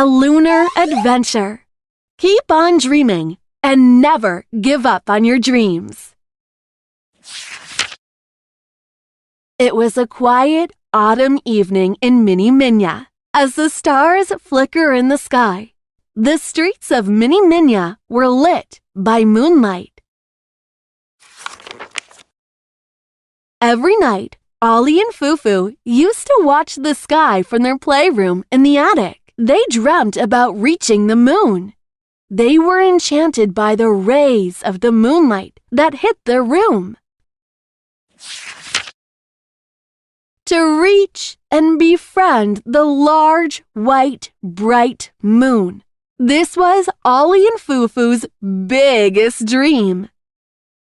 a lunar adventure. Keep on dreaming and never give up on your dreams. It was a quiet autumn evening in Mini Minya. As the stars flicker in the sky, the streets of Mini Minya were lit by moonlight. Every night, Ollie and Fufu used to watch the sky from their playroom in the attic. They dreamt about reaching the moon. They were enchanted by the rays of the moonlight that hit their room. To reach and befriend the large, white, bright moon. This was Ollie and Fufu's biggest dream.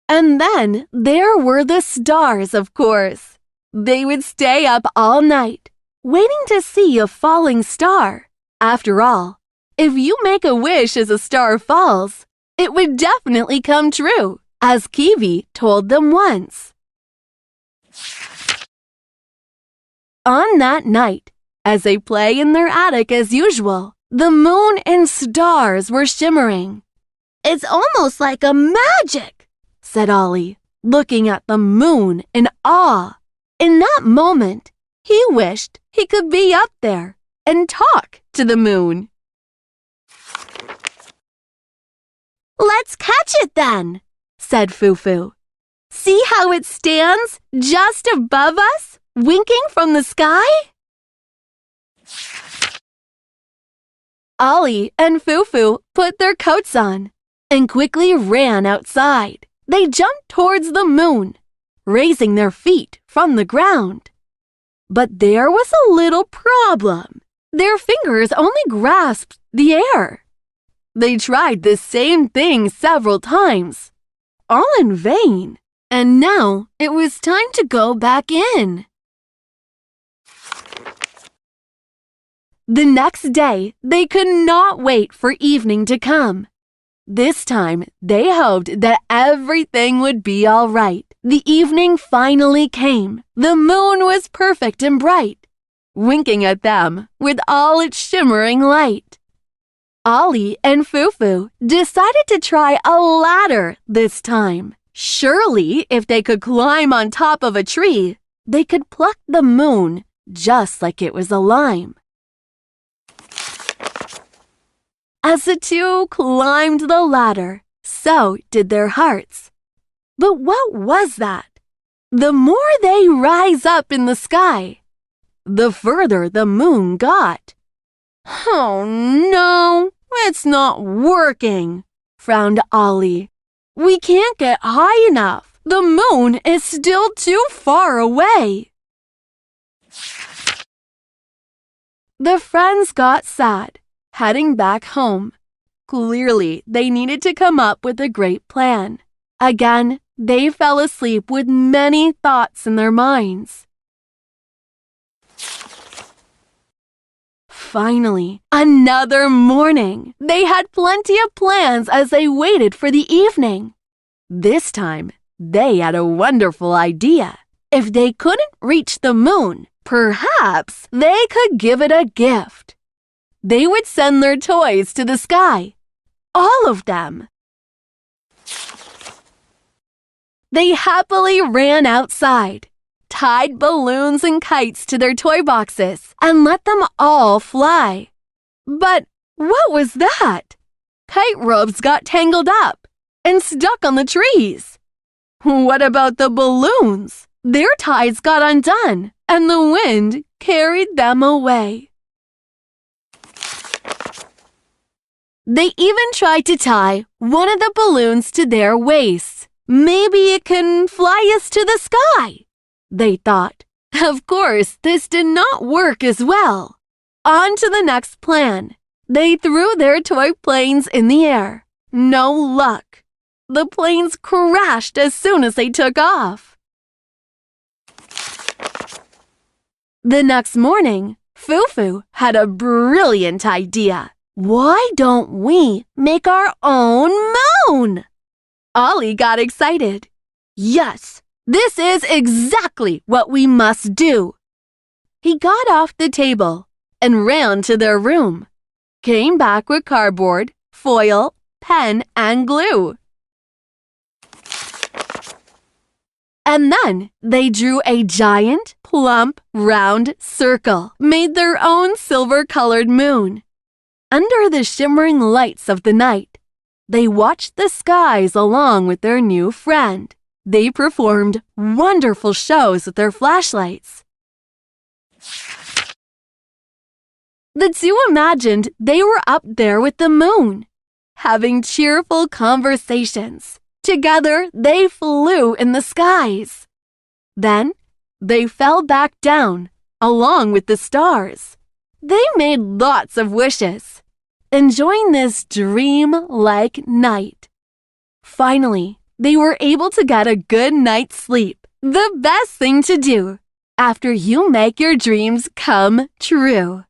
And then there were the stars, of course. They would stay up all night, waiting to see a falling star. After all, if you make a wish as a star falls, it would definitely come true, as Kiwi told them once. On that night, as they play in their attic as usual, the moon and stars were shimmering. "It's almost like a magic," said Ollie, looking at the moon in awe. In that moment, he wished he could be up there and talk to the moon. "Let's catch it then," said Fufu. "See how it stands just above us, winking from the sky?" Ollie and Fufu put their coats on and quickly ran outside. They jumped towards the moon, raising their feet from the ground. But there was a little problem. Their fingers only grasped the air. They tried the same thing several times, all in vain, and now it was time to go back in. The next day, they could not wait for evening to come. This time, they hoped that everything would be all right. The evening finally came. The moon was perfect and bright, winking at them with all its shimmering light. Ollie and Fufu decided to try a ladder this time. Surely, if they could climb on top of a tree, they could pluck the moon just like it was a lime. As the two climbed the ladder, so did their hearts. But what was that? The more they rise up in the sky, the further the moon got. "Oh no, it's not working," frowned Ollie. "We can't get high enough. The moon is still too far away." The friends got sad, heading back home. Clearly, they needed to come up with a great plan. Again, they fell asleep with many thoughts in their minds. Finally, another morning. They had plenty of plans as they waited for the evening. This time, they had a wonderful idea. If they couldn't reach the moon, perhaps they could give it a gift. They would send their toys to the sky. All of them. They happily ran outside, tied balloons and kites to their toy boxes, and let them all fly. But what was that? Kite ropes got tangled up and stuck on the trees. What about the balloons? Their ties got undone, and the wind carried them away. They even tried to tie one of the balloons to their waists. "Maybe it can fly us to the sky," they thought. Of course, this did not work as well. On to the next plan. They threw their toy planes in the air. No luck. The planes crashed as soon as they took off. The next morning, Fufu had a brilliant idea. "Why don't we make our own moon?" Ollie got excited. "Yes, this is exactly what we must do." He got off the table and ran to their room. came back with cardboard, foil, pen, and glue. And then they drew a giant, plump, round circle, made their own silver-colored moon. Under the shimmering lights of the night, they watched the skies along with their new friend. They performed wonderful shows with their flashlights. The two imagined they were up there with the moon, having cheerful conversations. Together, they flew in the skies. Then, they fell back down, along with the stars. They made lots of wishes, enjoying this dream-like night. Finally, they were able to get a good night's sleep, the best thing to do after you make your dreams come true.